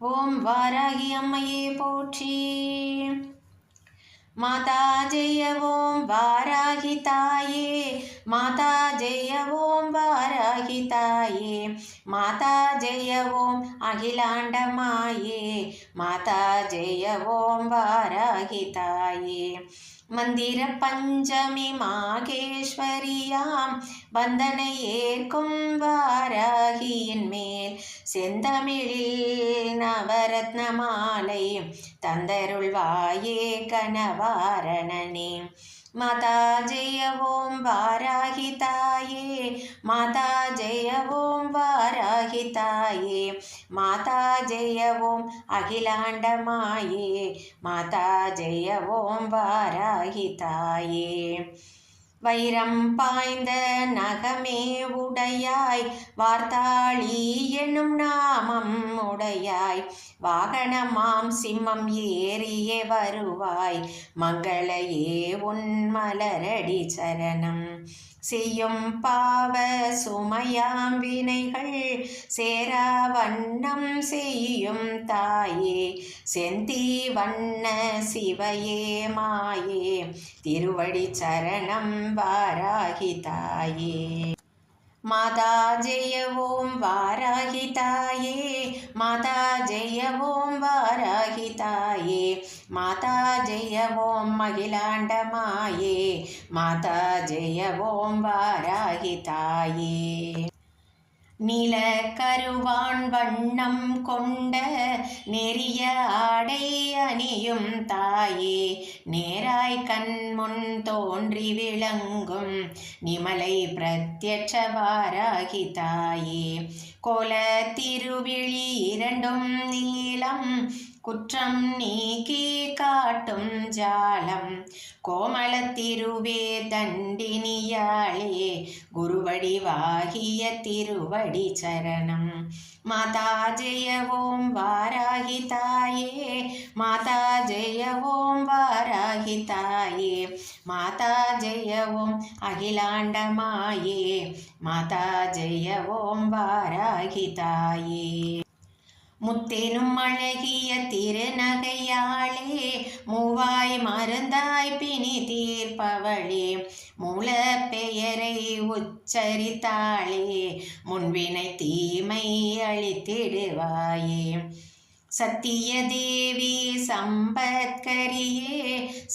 ஓம் வாராகி அம்மையே போற்றி. மாதா ஜெய ஓம் வாராகி தாயே, மாதா ஜெய ஓம் வாராகி தாயே, மாதா ஜெய ஓம் அகிலாண்ட மாயே, மாதா ஜெய ஓம் வாராகி தாயே. மந்திர பஞ்சமி மாகேஸ்வரியாம் வந்தனை ஏற்கும் வாராகியின் மேல் செந்தமிழில் நவரத்ன மாலை தந்தருள்வாயே கனவாரணனே. மாதா ஜெய ஓம் வாராகி தாயே, மாதா ஜெய ஓம் வாராகி தாயே, மாதா ஜெய ஓம் அகிலாண்ட மாயே, மாதா ஜெய ஓம் வாராகி தாயே. வைரம் பாய்ந்த நகமே உடையாய், வார்த்தாளி எனும் நாமம் உடையாய், வாகனமாம் சிம்மம் ஏறியே வருவாய், மங்களையே உன் மலரடி சரணம். செய்யும் பாவ சுமையாம் வினைகள் சேரா வண்ணம் செய்யும் தாயே, செந்தி வண்ண சிவையே மாயே, திருவடி சரணம் வாராகி தாயே. மாதா ஜெய ஓம் வாராகி தாயே, மாதா ஜெய ஓம் வாராகி தாயே, மாதா ஜெய ஓம் அகிலாண்ட மாயே, மாதா ஜெய ஓம் வாராகி தாயே. நீல கருவான் வண்ணம் கொண்ட நெறிய ஆடை அணியும் தாயே, நேராய் கண்முன் தோன்றி விளங்கும் நிமலை பிரத்யட்ச வாராகி தாயே. கோல திருவிழி இரண்டும் நீலம் குற்றம் நீக்கி காட்டும் ஜாலம், கோமளத்திருவே தண்டினியாளே, குருவடிவாகிய திருவடி சரணம். மாதா ஜெய ஓம் வாராகி தாயே, மாதா ஜெய ஓம் வாராகி தாயே, மாதா ஜெய ஓம் அகிலாண்ட மாயே, மாதா ஜெய ஓம் வாராகி தாயே. முத்தெனும் அழகிய திருநகையாளே, மூவாய் மருந்தாய் பிணி தீர்ப்பவளே, மூல பெயரை உச்சரித்தாளே, முன்வினை தீமை அழித்திடுவாயே. சத்திய தேவி சம்பத்கரியே,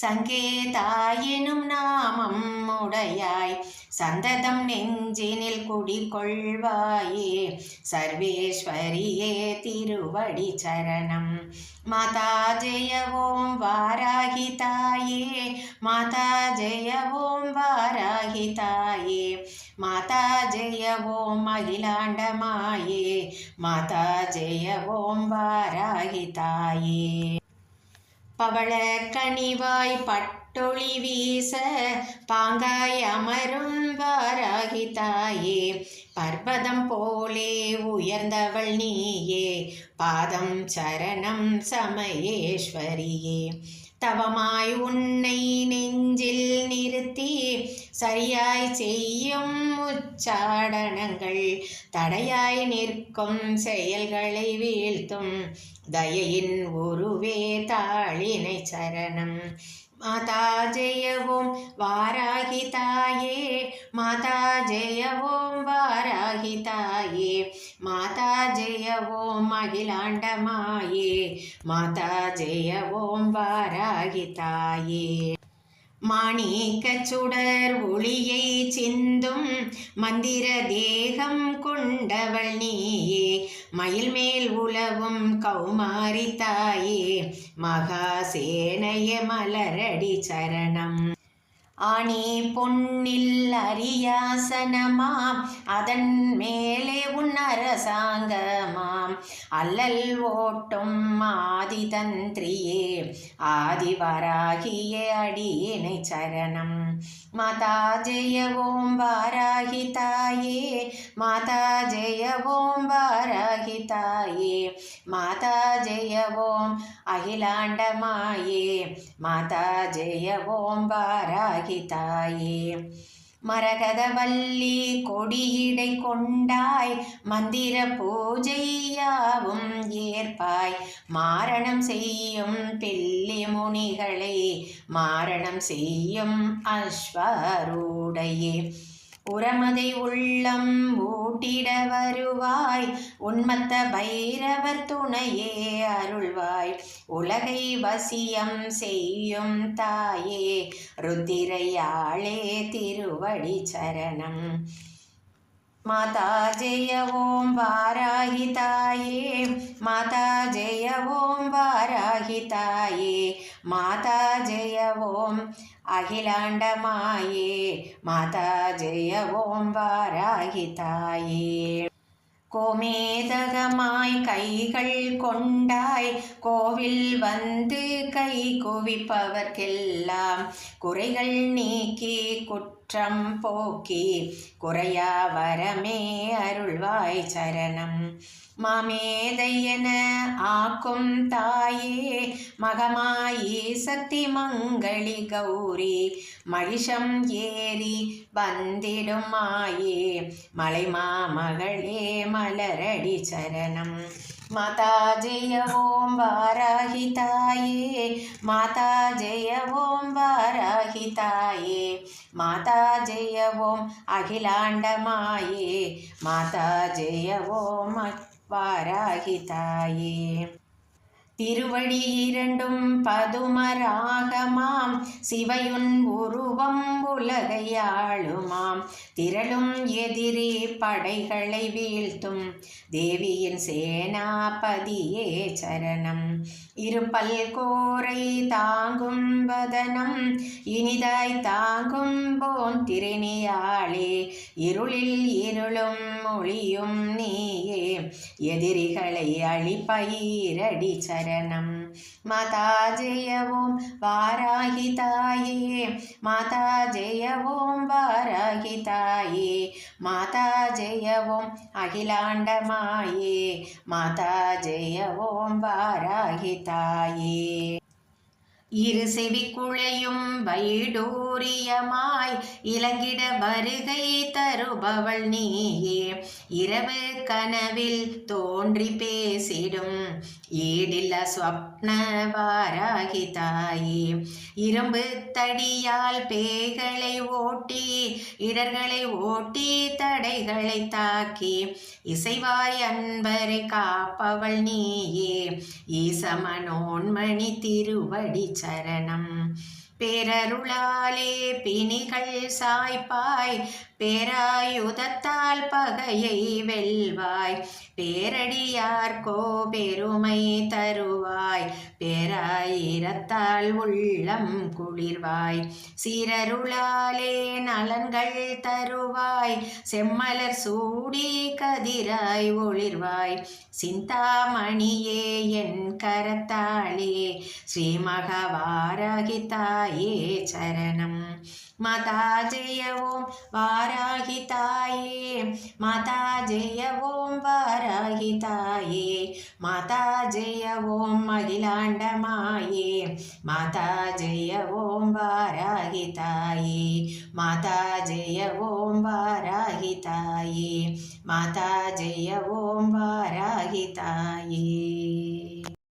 சங்கேதாயினும் நாமம் உடையாய், சந்ததம் நெஞ்சினில் குடிகொள்வாயே, சர்வேஸ்வரியே திருவடி சரணம். மாதா ஜெய ஓம் வாராகி தாயே, மாதா ஜெய ஓம் வாராகி தாயே, மாதா ஜெய ஓம் அகிலாண்ட மாயே, மாதா ஜெய ஓம் வாராகி தாயே. பவள கனிவாய் பட்டொளி வீச பாங்காய் அமரும் வாராகி தாயே, பர்வதம் போலே உயர்ந்தவள் நீயே, பாதம் சரணம் சமயேஸ்வரியே. தவமாய் உன்னை நெஞ்சில் நிறுத்தி சரியாய் செய்யும் உச்சாடனங்கள், தடையாய் நிற்கும் செயல்களை வீழ்த்தும் தயையின் உருவே தாளினை சரணம். மாதா ஜெய ஓம் வாராகி தாயே, மாதா ஜெய ஓம் வாராகி தாயே, மாதா ஜெய ஓம் அகிலாண்ட மாயே, மாதா ஜெய ஓம் வாராகி தாயே. மாணிக்க சுடர் ஒளியை சிந்தும் மந்திர தேகம் கொண்டவள் நீயே, மயில் மேல் உலவும் கௌமாரி தாயே, மகாசேனைய மலரடி சரணம். ஆணி பொன்னில் அரியாசனமாம், அதன் மேலே உன் அரசாங்கமாம், அல்லல் ஓட்டும் ஆதிதந்திரியே, ஆதிவராகிய அடியினை சரணம். மாதா ஜெய ஓம் வாராகி தாயே, மாதா ஜெய ஓம் வாராகி தாயே, மாதா ஜெய ஓம் அகிலாண்ட மாயே, மாதா ஜெய ஓம் வாராகி தாயே. மரகதவல்லி கொடியிடை கொண்டாய் மந்திர பூஜையாவும் ஏற்பாய் மாரணம் செய்யும் பில்லி முனிகளை மாரணம் செய்யும் அஸ்வரூடையே உரமதை உள்ளம் ஊட்டிட வருவாய் உன்மத்த பைரவர் துணையே அருள்வாய் உலகை வசியம் செய்யும் தாயே ருத்திரையாளே திருவடி சரணம் மாதா ஜெய ஓம் வாராகி தாயே மாதா ஜெய ஓம் வாராகி தாயே மாதா ஜெய ஓம் அகிலாண்டமாயே மாதா ஜெய ஓம் வாராகி தாயே கோமேதகமாய் கைகள் கொண்டாய் கோவில் வந்து கை குவிப்பவர்க்கெல்லாம் குறைகள் நீக்கி குற்றம் போக்கி குறையா வரமே அருள்வாய் சரணம் மாமேதையன ஆக்கும் தாயே மகமாயி சக்தி மங்களி கௌரி மகிஷம் ஏறி வந்திடும் மாயே மலைமாமகளே மலரடி சரணம் மாதா ஜெய ஓம் வாராகி தாயே மாதா ஜெய ஓம் வாராகி தாயே மாதா ஜெய ஓம் அகிலாண்டமாயே மாதா ஜெய ஓம் வாராகி தாயே திருவடி இரண்டும் பதுமராகமாம் சிவையுன் உருவம் உலகையாளுமாம் திரளும் எதிரி படைகளை வீழ்த்தும் தேவியின் சேனாபதியே சரணம் இருப்பல் கோரை தாங்கும் வதனம் இனிதாய் தாங்கும் போன் திருநியாளே இருளில் இருளும் ஒளியும் நீயே எதிரிகளை அழிப்பயிரடி சரணம் மாதா ஜெய ஓம் வாராகி தாயே மாதா ஜெய ஓம் வாராகி தாயே மாதா ஜெய ஓம் அகிலாண்டமாயே மாதா ஜெய ஓம் வாராகி தாயே இரு செவி குழையும் வைடூரியமாய் இலங்கிட வருகை தருபவள் நீயே இரவு கனவில் தோன்றி பேசிடும் ஈடில்ல ஸ்வப்ன வாராகி தாயே இரும்பு தடியால் பேய்களை ஓட்டி இடர்களை ஓட்டி தடைகளை தாக்கி இசைவாய் அன்பரை காப்பவள் நீயே ஈசமனோன்மணி திருவடி சரணம் பேரருளாலே பிணிகள் சாய்ப்பாய் பேராயுதத்தால் பகையை வெல்வாய் பேரடியார்கோ பெருமை தருவாய் பேராயிரத்தால் உள்ளம் குளிர்வாய் சீரருளாலே நலன்கள் தருவாய் செம்மலர் சூடி கதிராய் ஒளிர்வாய் சிந்தாமணியே என் கரத்தாளே ஸ்ரீமகவாராகி தாயே சரணம் மாதா ஜெய ஓம் வாராகி தாயே மாதா ஜெய ஓம் வாராகி தாயே மாதா ஜெய ஓம் அகிலாண்டமாயே மாதா ஜெய ஓம் வாராகி தாயே மாதா ஜெய ஓம் வாராகி தாயே மாதா ஜெய ஓம் வாராகி தாயே